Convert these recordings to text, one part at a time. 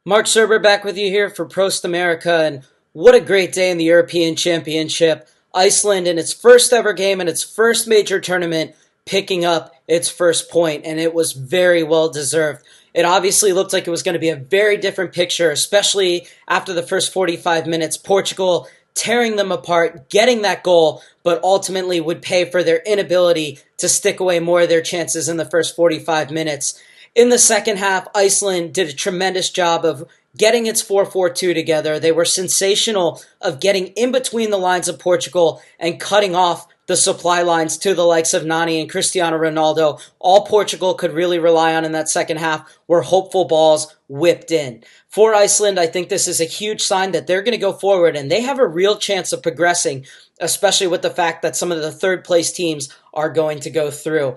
Marc Serber back with you here for Prost-Amerika, and what a great day in the European Championship. Iceland in its first ever game and its first major tournament picking up its first point, and it was very well deserved. It obviously looked like it was going to be a very different picture, especially after the first 45 minutes. Portugal tearing them apart, getting that goal, but ultimately would pay for their inability to stick away more of their chances in the first 45 minutes. In the second half, Iceland did a tremendous job of getting its 4-4-2 together. They were sensational of getting in between the lines of Portugal and cutting off the supply lines to the likes of Nani and Cristiano Ronaldo. All Portugal could really rely on in that second half were hopeful balls whipped in. For Iceland, I think this is a huge sign that they're going to go forward and they have a real chance of progressing, especially with the fact that some of the third place teams are going to go through.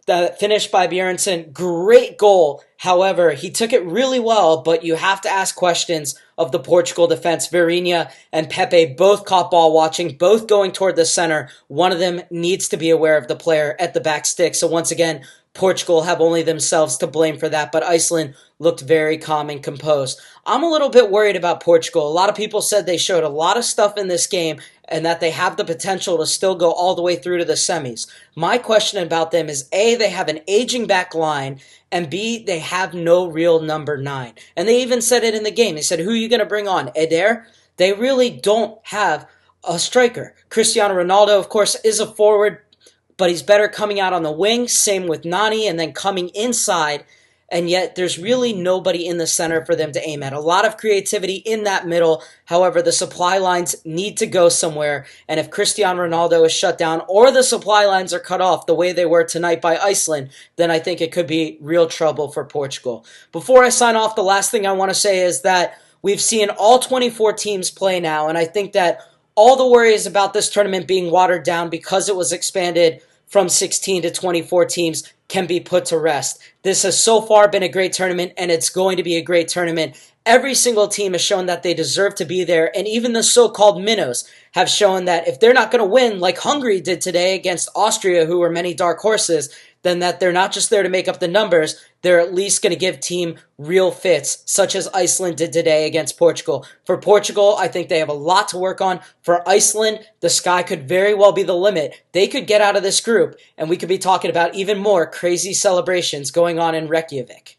The finish by Björnsson, great goal. However, he took it really well, but you have to ask questions of the Portugal defense. Virinha and Pepe both caught ball watching, both going toward the center. One of them needs to be aware of the player at the back stick. So once again, Portugal have only themselves to blame for that, but Iceland looked very calm and composed. I'm a little bit worried about Portugal. A lot of people said they showed a lot of stuff in this game and that they have the potential to still go all the way through to the semis. My question about them is, A, they have an aging back line, and B, they have no real number 9. And they even said it in the game. They said, who are you going to bring on? Eder? They really don't have a striker. Cristiano Ronaldo, of course, is a forward, but he's better coming out on the wing. Same with Nani, and then coming inside. And yet there's really nobody in the center for them to aim at. A lot of creativity in that middle. However, the supply lines need to go somewhere. And if Cristiano Ronaldo is shut down or the supply lines are cut off the way they were tonight by Iceland, then I think it could be real trouble for Portugal. Before I sign off, the last thing I want to say is that we've seen all 24 teams play now. And I think that all the worries about this tournament being watered down because it was expanded from 16 to 24 teams can be put to rest. This has so far been a great tournament, and it's going to be a great tournament. Every single team has shown that they deserve to be there, and even the so-called minnows have shown that if they're not going to win, like Hungary did today against Austria, who were many dark horses, then that they're not just there to make up the numbers, they're at least going to give team real fits, such as Iceland did today against Portugal. For Portugal, I think they have a lot to work on. For Iceland, the sky could very well be the limit. They could get out of this group, and we could be talking about even more crazy celebrations going on in Reykjavik.